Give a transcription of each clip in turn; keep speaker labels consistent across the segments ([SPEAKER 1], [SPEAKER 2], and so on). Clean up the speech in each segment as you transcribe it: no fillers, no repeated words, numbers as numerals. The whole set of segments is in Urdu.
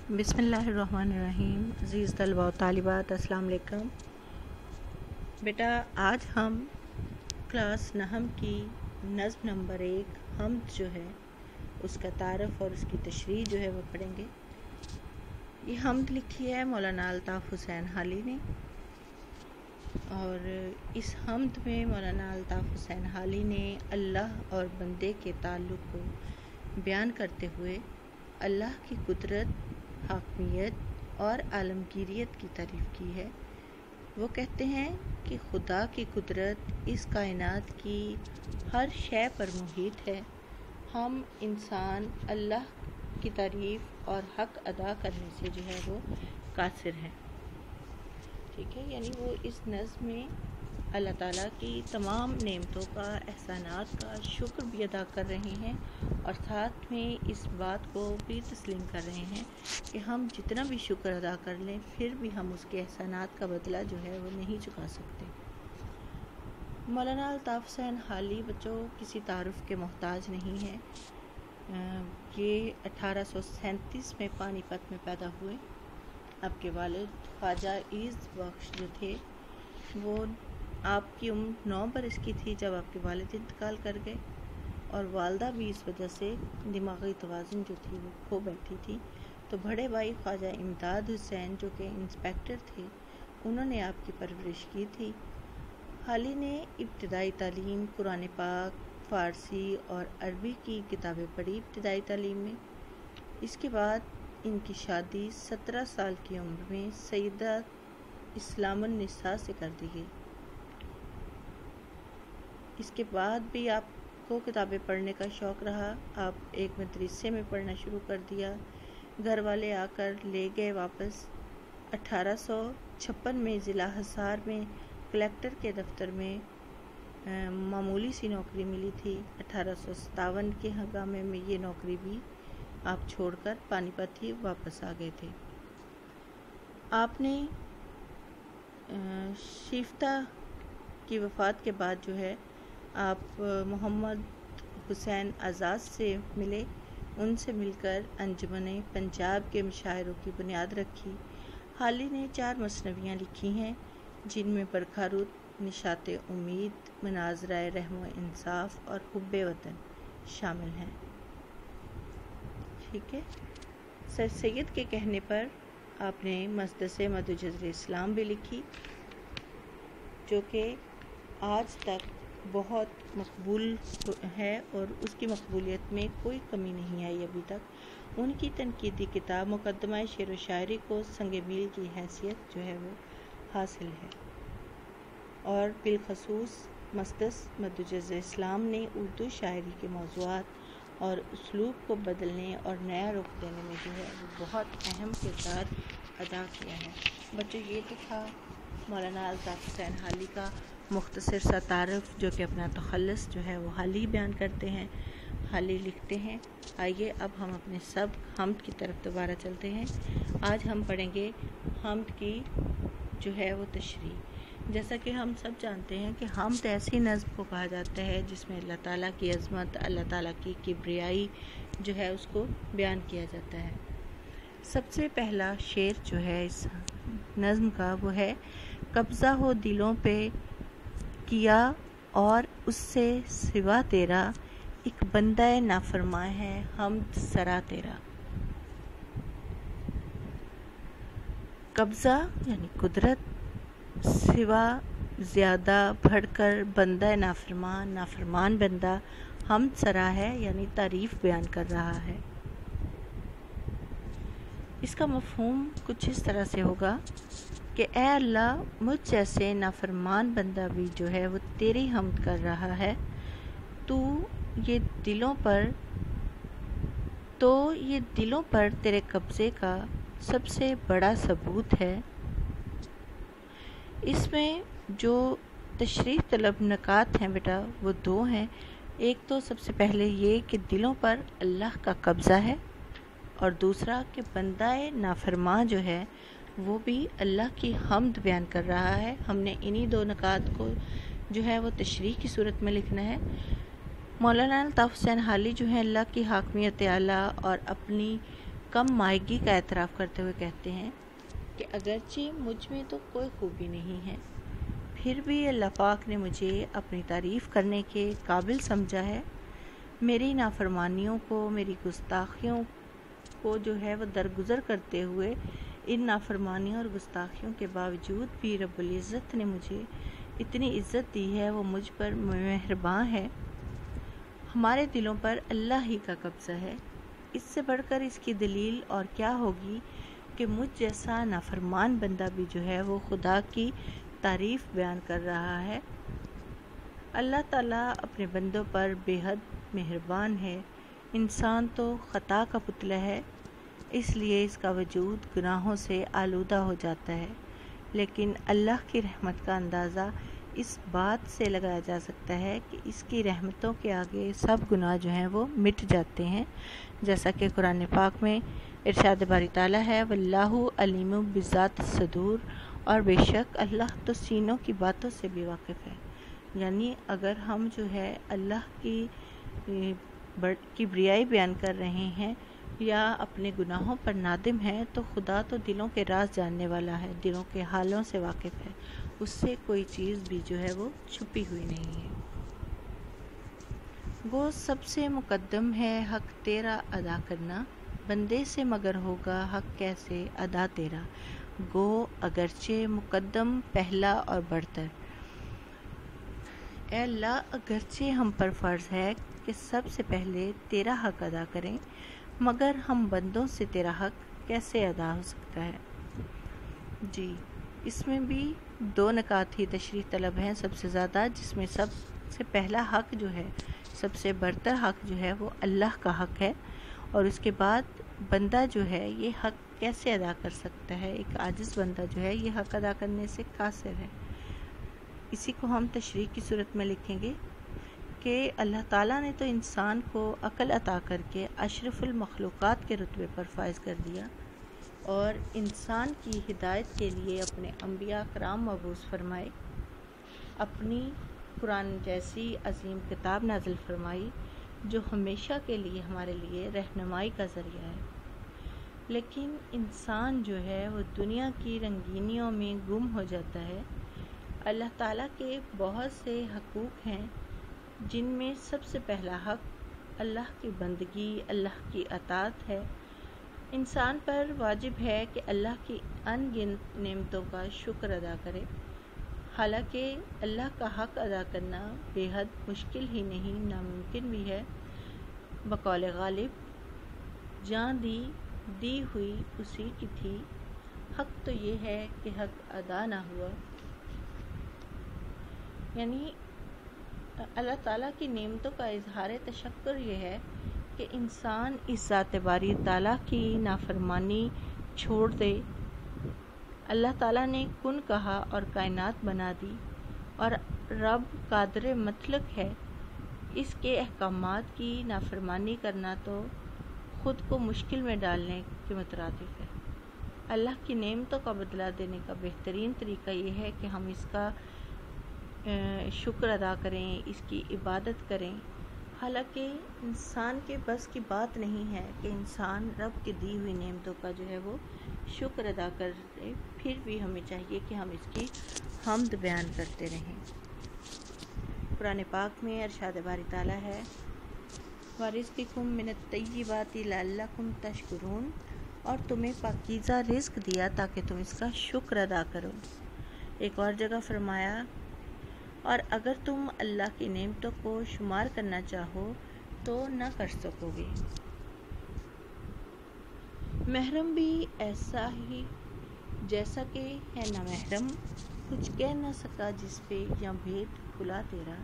[SPEAKER 1] بسم اللہ الرحمن الرحیم۔ عزیز طلباء و طالبات، السلام علیکم۔ بیٹا آج ہم کلاس نحم کی نظم نمبر 1 حمد جو ہے اس کا تعارف اور اس کی تشریح جو ہے وہ پڑھیں گے۔ یہ حمد لکھی ہے مولانا الطاف حسین حالی نے، اور اس حمد میں مولانا الطاف حسین حالی نے اللہ اور بندے کے تعلق کو بیان کرتے ہوئے اللہ کی قدرت، حاکمیت اور عالمگیریت کی تعریف کی ہے۔ وہ کہتے ہیں کہ خدا کی قدرت اس کائنات کی ہر شے پر محیط ہے۔ ہم انسان اللہ کی تعریف اور حق ادا کرنے سے جو ہے وہ قاصر ہیں۔ ٹھیک ہے، یعنی وہ اس نظم میں اللہ تعالیٰ کی تمام نعمتوں کا، احسانات کا شکر بھی ادا کر رہے ہیں، اور ساتھ میں اس بات کو بھی تسلیم کر رہے ہیں کہ ہم جتنا بھی شکر ادا کر لیں پھر بھی ہم اس کے احسانات کا بدلہ جو ہے وہ نہیں چکا سکتے۔ مولانا الطاف حسین حالی بچوں کسی تعارف کے محتاج نہیں ہے۔ یہ 1837 میں پانی پت میں پیدا ہوئے۔ آپ کے والد خواجہ عیز بخش جو تھے وہ، آپ کی عمر 9 برس کی تھی جب آپ کے والد انتقال کر گئے، اور والدہ بھی اس وجہ سے دماغی توازن جو تھی وہ کھو بیٹھی تھی۔ تو بڑے بھائی خواجہ امداد حسین جو کہ انسپیکٹر تھے، انہوں نے آپ کی پرورش کی تھی۔ حالی نے ابتدائی تعلیم قرآن پاک، فارسی اور عربی کی کتابیں پڑھی ابتدائی تعلیم میں۔ اس کے بعد ان کی شادی 17 سال کی عمر میں سیدہ اسلام النساء سے کر دی گئی۔ اس کے بعد بھی آپ کو کتابیں پڑھنے کا شوق رہا۔ آپ ایک مدرسے میں پڑھنا شروع کر دیا۔ گھر والے آ کر لے گئے واپس۔ 1856 میں ضلع حصار میں کلیکٹر کے دفتر میں معمولی سی نوکری ملی تھی۔ 1857 کے ہنگامے میں یہ نوکری بھی آپ چھوڑ کر پانی پت ہی واپس آ گئے تھے۔ آپ نے شیفتہ کی وفات کے بعد جو ہے آپ محمد حسین آزاد سے ملے۔ ان سے مل کر انجمن پنجاب کے مشاعروں کی بنیاد رکھی۔ حالی نے 4 مثنویاں لکھی ہیں، جن میں برکھا رود، نشاط امید، مناظرہ رحم و انصاف اور حب وطن شامل ہیں۔ ٹھیک ہے، سر سید کے کہنے پر آپ نے مسدس مد جزر اسلام بھی لکھی، جو کہ آج تک بہت مقبول ہے اور اس کی مقبولیت میں کوئی کمی نہیں آئی ابھی تک۔ ان کی تنقیدی کتاب مقدمہ شعر و شاعری کو سنگ میل کی حیثیت جو ہے وہ حاصل ہے، اور بالخصوص مسدس مد جزر اسلام نے اردو شاعری کے موضوعات اور اسلوب کو بدلنے اور نیا رخ دینے میں جو ہے وہ بہت اہم کردار ادا کیا ہے۔ بچوں یہ تو تھا مولانا الطاف حسین حالی کا مختصر سا تعارف، جو کہ اپنا تخلص جو ہے وہ حالی بیان کرتے ہیں، حالی لکھتے ہیں۔ آئیے اب ہم اپنے سبق حمد کی طرف دوبارہ چلتے ہیں۔ آج ہم پڑھیں گے حمد کی جو ہے وہ تشریح۔ جیسا کہ ہم سب جانتے ہیں کہ حمد ایسی نظم کو کہا جاتا ہے جس میں اللہ تعالیٰ کی عظمت، اللہ تعالیٰ کی کبریائی جو ہے اس کو بیان کیا جاتا ہے۔ سب سے پہلا شعر جو ہے اس نظم کا وہ ہے: قبضہ ہو دلوں پہ کیا اور اس سے سوا تیرا، ایک بندہ نافرماں ہے حمد سرا تیرا۔ قبضہ یعنی قدرت، سوا زیادہ بڑھ کر، بندہ نافرمان بندہ حمد سرا ہے یعنی تعریف بیان کر رہا ہے۔ اس کا مفہوم کچھ اس طرح سے ہوگا کہ اے اللہ، مجھ جیسے نافرمان بندہ بھی جو ہے وہ تیری حمد کر رہا ہے۔ تو یہ دلوں پر تیرے قبضے کا سب سے بڑا ثبوت ہے۔ اس میں جو تشریح طلب نکات ہیں بیٹا وہ 2 ہیں۔ ایک تو سب سے پہلے یہ کہ دلوں پر اللہ کا قبضہ ہے، اور دوسرا کہ بندہ نافرماں جو ہے وہ بھی اللہ کی حمد بیان کر رہا ہے۔ ہم نے انہی 2 نکات کو جو ہے وہ تشریح کی صورت میں لکھنا ہے۔ مولانا الطاف حسین حالی جو ہے اللہ کی حاکمیت اعلیٰ اور اپنی کم مائگی کا اعتراف کرتے ہوئے کہتے ہیں کہ اگرچہ مجھ میں تو کوئی خوبی نہیں ہے، پھر بھی اللہ پاک نے مجھے اپنی تعریف کرنے کے قابل سمجھا ہے۔ میری نافرمانیوں کو، میری گستاخیوں کو جو ہے وہ درگزر کرتے ہوئے، ان نافرمانیوں اور گستاخیوں کے باوجود بھی رب العزت نے مجھے اتنی عزت دی ہے، وہ مجھ پر مہربان ہے۔ ہمارے دلوں پر اللہ ہی کا قبضہ ہے، اس سے بڑھ کر اس کی دلیل اور کیا ہوگی کہ مجھ جیسا نافرمان بندہ بھی جو ہے وہ خدا کی تعریف بیان کر رہا ہے۔ اللہ تعالیٰ اپنے بندوں پر بے حد مہربان ہے۔ انسان تو خطا کا پتلا ہے، اس لیے اس کا وجود گناہوں سے آلودہ ہو جاتا ہے، لیکن اللہ کی رحمت کا اندازہ اس بات سے لگایا جا سکتا ہے کہ اس کی رحمتوں کے آگے سب گناہ جو ہیں وہ مٹ جاتے ہیں، جیسا کہ قرآن پاک میں ارشاد باری تعالیٰ ہے، واللہ علیم بذات الصدور، اور بے شک اللہ تو سینوں کی باتوں سے بھی واقف ہے۔ یعنی اگر ہم جو ہے اللہ کی کبریائی بیان کر رہے ہیں یا اپنے گناہوں پر نادم ہیں، تو خدا تو دلوں کے راز جاننے والا ہے، دلوں کے حالوں سے واقف ہے، اس سے کوئی چیز بھی جو ہے وہ چھپی ہوئی نہیں ہے۔ وہ سب سے مقدم ہے حق تیرا ادا کرنا، بندے سے مگر ہوگا حق کیسے ادا تیرا، گو اگرچہ مقدم پہلا اور برتر۔ اے اللہ، اگرچہ ہم پر فرض ہے کہ سب سے پہلے تیرا حق ادا کریں، مگر ہم بندوں سے تیرا حق کیسے ادا ہو سکتا ہے؟ جی، اس میں بھی دو نکات ہی تشریح طلب ہیں سب سے زیادہ، جس میں سب سے پہلا حق جو ہے، سب سے برتر حق جو ہے وہ اللہ کا حق ہے، اور اس کے بعد بندہ جو ہے یہ حق کیسے ادا کر سکتا ہے؟ ایک عاجز بندہ جو ہے یہ حق ادا کرنے سے قاصر ہے۔ اسی کو ہم تشریح کی صورت میں لکھیں گے کہ اللہ تعالیٰ نے تو انسان کو عقل عطا کر کے اشرف المخلوقات کے رتبے پر فائز کر دیا، اور انسان کی ہدایت کے لیے اپنے انبیاء کرام مبعوث فرمائے، اپنی قرآن جیسی عظیم کتاب نازل فرمائی جو ہمیشہ کے لیے ہمارے لیے رہنمائی کا ذریعہ ہے۔ لیکن انسان جو ہے وہ دنیا کی رنگینیوں میں گم ہو جاتا ہے۔ اللہ تعالیٰ کے بہت سے حقوق ہیں، جن میں سب سے پہلا حق اللہ کی بندگی، اللہ کی اطاعت ہے۔ انسان پر واجب ہے کہ اللہ کی ان گنت نعمتوں کا شکر ادا کرے، حالانکہ اللہ کا حق ادا کرنا بے حد مشکل ہی نہیں، ناممکن بھی ہے۔ بقول غالب، جان دی ہوئی اسی کی تھی، حق تو یہ ہے کہ حق ادا نہ ہوا۔ یعنی اللہ تعالیٰ کی نعمتوں کا اظہار تشکر یہ ہے کہ انسان اس ذات باری تعالیٰ کی نافرمانی چھوڑ دے۔ اللہ تعالیٰ نے کن کہا اور کائنات بنا دی، اور رب قادر مطلق ہے، اس کے احکامات کی نافرمانی کرنا تو خود کو مشکل میں ڈالنے کے مترادف ہے۔ اللہ کی نعمتوں کا بدلہ دینے کا بہترین طریقہ یہ ہے کہ ہم اس کا شکر ادا کریں، اس کی عبادت کریں۔ حالانکہ انسان کے بس کی بات نہیں ہے کہ انسان رب کی دی ہوئی نعمتوں کا جو ہے وہ شکر ادا کرے، پھر بھی ہمیں چاہیے کہ ہم اس کی حمد بیان کرتے رہیں۔ قرآن پاک میں ارشاد باری تعالیٰ ہے، وَرِزْقِكُم مِّنَ الطَّيِّبَاتِ لَعَلَّكُمْ تَشْكُرُونَ، اور تمہیں پاکیزہ رزق دیا تاکہ تم اس کا شکر ادا کرو۔ ایک اور جگہ فرمایا، اور اگر تم اللہ کی نعمتوں کو شمار کرنا چاہو تو نہ کر سکو گے۔ محرم بھی ایسا ہی جیسا کہ ہے نہ محرم، کچھ کہہ نہ سکا جس پہ یا بھید کھلا تیرا۔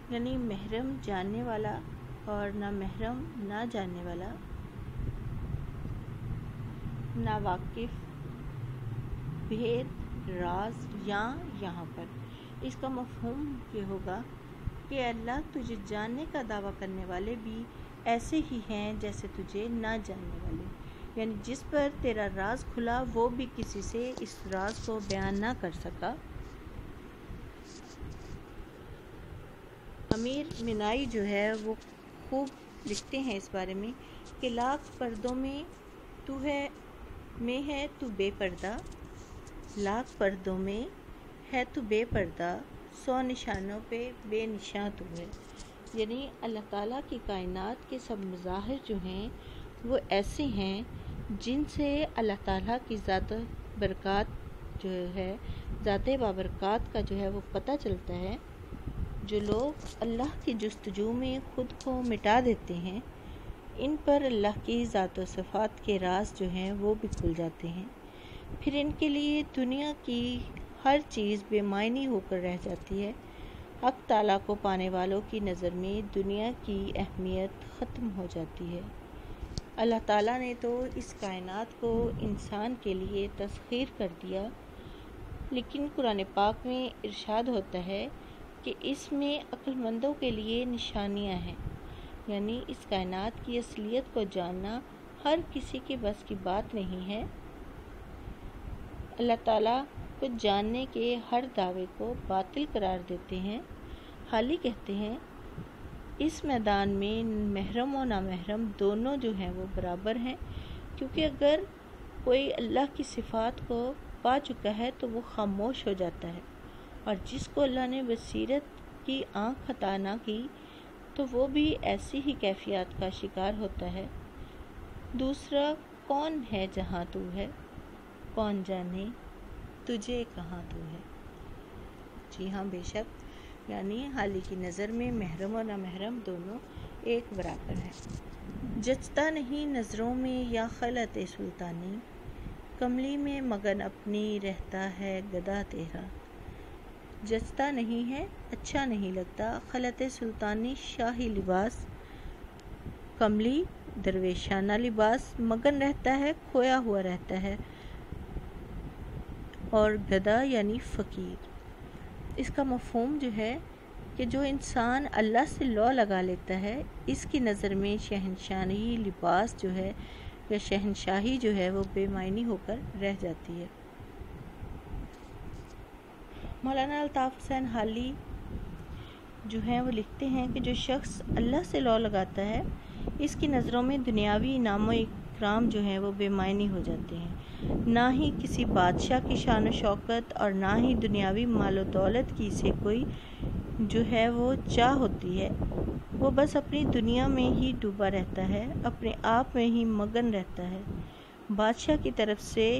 [SPEAKER 1] یعنی محرم جاننے والا اور نہ محرم نہ جاننے والا، نہ واقف، بھید، راز، یہاں پر اس کا مفہوم یہ ہوگا کہ اللہ تجھے جاننے کا دعویٰ کرنے والے بھی ایسے ہی ہیں جیسے تجھے نہ جاننے والے، یعنی جس پر تیرا راز کھلا وہ بھی کسی سے اس راز کو بیان نہ کر سکا۔ امیر منائی جو ہے وہ خوب لکھتے ہیں اس بارے میں کہ لاکھ پردوں میں ہے تو بے پردہ، لاکھ پردوں میں ہے تو بے پردہ، 100 نشانوں پہ بے نشاں تو ہے۔ یعنی اللہ تعالیٰ کی کائنات کے سب مظاہر جو ہیں وہ ایسے ہیں جن سے اللہ تعالیٰ کی ذات برکات جو ہے، ذات بابرکات کا جو ہے وہ پتہ چلتا ہے۔ جو لوگ اللہ کی جستجو میں خود کو مٹا دیتے ہیں، ان پر اللہ کی ذات و صفات کے راز جو ہیں وہ بھی کھل جاتے ہیں، پھر ان کے لیے دنیا کی ہر چیز بے معنی ہو کر رہ جاتی ہے۔ حق تعالیٰ کو پانے والوں کی نظر میں دنیا کی اہمیت ختم ہو جاتی ہے۔ اللہ تعالیٰ نے تو اس کائنات کو انسان کے لیے تسخیر کر دیا، لیکن قرآن پاک میں ارشاد ہوتا ہے کہ اس میں عقل مندوں کے لیے نشانیاں ہیں، یعنی اس کائنات کی اصلیت کو جاننا ہر کسی کے بس کی بات نہیں ہے۔ اللہ تعالیٰ کو جاننے کے ہر دعوے کو باطل قرار دیتے ہیں، حالی کہتے ہیں اس میدان میں محرم و نامحرم دونوں جو ہیں وہ برابر ہیں، کیونکہ اگر کوئی اللہ کی صفات کو پا چکا ہے تو وہ خاموش ہو جاتا ہے، اور جس کو اللہ نے بصیرت کی آنکھ عطا نہ کی تو وہ بھی ایسی ہی کیفیات کا شکار ہوتا ہے۔ دوسرا کون ہے جہاں تو ہے، کون جانے تجھے کہاں تو ہے۔ جی ہاں، بے شک، یعنی حالی کی نظر میں محرم اور نامحرم دونوں ایک برابر ہیں۔ جچتا نہیں نظروں میں یا خلعت سلطانی، کملی میں مگن اپنی رہتا ہے گدا تیرا۔ جچتا نہیں ہے، اچھا نہیں لگتا، خلعت سلطانی شاہی لباس، کملی درویشانہ لباس، مگن رہتا ہے، کھویا ہوا رہتا ہے، اور گدا یعنی فقیر۔ اس کا مفہوم جو ہے کہ جو انسان اللہ سے لو لگا لیتا ہے، اس کی نظر میں شہنشاہی لباس جو ہے یا شہنشاہی جو ہے وہ بے معنی ہو کر رہ جاتی ہے۔ مولانا الطاف حسین حالی جو ہیں وہ لکھتے ہیں کہ جو شخص اللہ سے لو لگاتا ہے، اس کی نظروں میں دنیاوی انعام و اکرام جو ہیں وہ بے معنی ہو جاتے ہیں، نہ ہی کسی بادشاہ کی شان و شوکت اور نہ ہی دنیاوی مال و دولت کی اسے کوئی جو ہے وہ چاہ ہوتی ہے۔ وہ بس اپنی دنیا میں ہی ڈوبا رہتا ہے، اپنے آپ میں ہی مگن رہتا ہے۔ بادشاہ کی طرف سے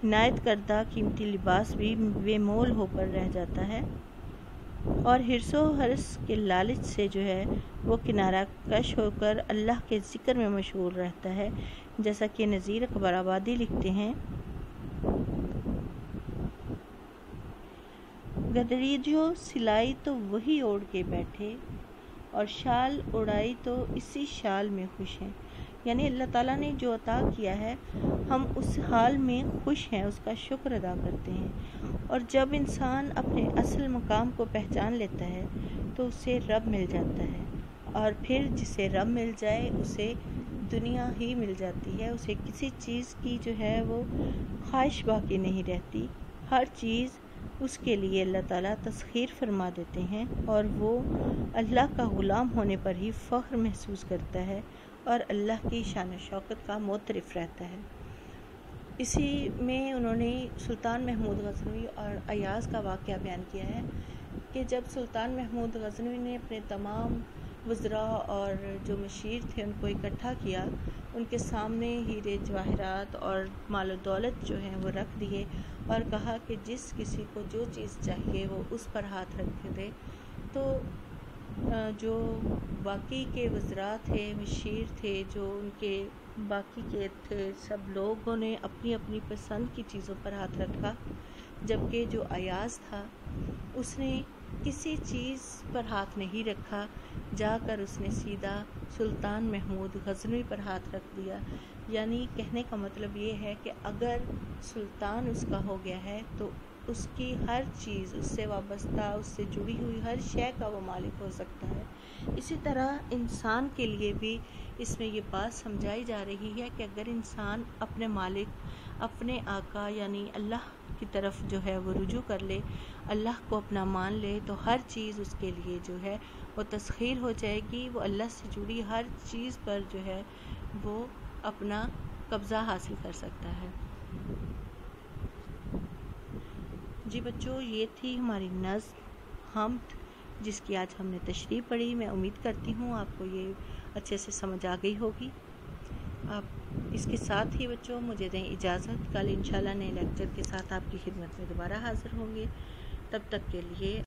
[SPEAKER 1] عنایت کردہ قیمتی لباس بھی بے مول ہو کر رہ جاتا ہے، اور حرص و حرص کے لالچ سے جو ہے وہ کنارہ کش ہو کر اللہ کے ذکر میں مشغول رہتا ہے، جیسا کہ نذیر اکبر آبادی لکھتے ہیں، گدریجو سلائی تو وہی اوڑھ کے بیٹھے، اور شال اڑائی تو اسی شال میں خوش ہیں۔ یعنی اللہ تعالیٰ نے جو عطا کیا ہے ہم اس حال میں خوش ہیں، اس کا شکر ادا کرتے ہیں، اور جب انسان اپنے اصل مقام کو پہچان لیتا ہے تو اسے رب مل جاتا ہے، اور پھر جسے رب مل جائے اسے دنیا ہی مل جاتی ہے، اسے کسی چیز کی جو ہے وہ خواہش باقی نہیں رہتی، ہر چیز اس کے لیے اللہ تعالیٰ تسخیر فرما دیتے ہیں، اور وہ اللہ کا غلام ہونے پر ہی فخر محسوس کرتا ہے اور اللہ کی شان و شوکت کا معترف رہتا ہے۔ اسی میں انہوں نے سلطان محمود غزنوی اور ایاز کا واقعہ بیان کیا ہے کہ جب سلطان محمود غزنوی نے اپنے تمام وزراء اور جو مشیر تھے ان کو اکٹھا کیا، ان کے سامنے ہیرے جواہرات اور مال و دولت جو ہیں وہ رکھ دیے، اور کہا کہ جس کسی کو جو چیز چاہیے وہ اس پر ہاتھ رکھ دے، تو جو باقی کے وزراء تھے، مشیر تھے، جو ان کے باقی کے تھے، سب لوگوں نے اپنی اپنی پسند کی چیزوں پر ہاتھ رکھا، جبکہ جو ایاز تھا اس نے کسی چیز پر ہاتھ نہیں رکھا، جا کر اس نے سیدھا سلطان محمود غزنوی پر ہاتھ رکھ دیا۔ یعنی کہنے کا مطلب یہ ہے کہ اگر سلطان اس کا ہو گیا ہے تو اس کی ہر چیز، اس سے وابستہ، اس سے جڑی ہوئی ہر شے کا وہ مالک ہو سکتا ہے۔ اسی طرح انسان کے لیے بھی اس میں یہ بات سمجھائی جا رہی ہے کہ اگر انسان اپنے مالک، اپنے آقا یعنی اللہ کی طرف جو ہے وہ رجوع کر لے، اللہ کو اپنا مان لے، تو ہر چیز اس کے لیے جو ہے وہ تسخیر ہو جائے گی، وہ اللہ سے جڑی ہر چیز پر جو ہے وہ اپنا قبضہ حاصل کر سکتا ہے۔ جی بچوں، یہ تھی ہماری نظم حمد جس کی آج ہم نے تشریح پڑھی۔ میں امید کرتی ہوں آپ کو یہ اچھے سے سمجھ آ گئی ہوگی۔ آپ اس کے ساتھ ہی بچوں مجھے دیں اجازت، کل انشاءاللہ نئے لیکچر کے ساتھ آپ کی خدمت میں دوبارہ حاضر ہوں گے۔ تب تک کے لیے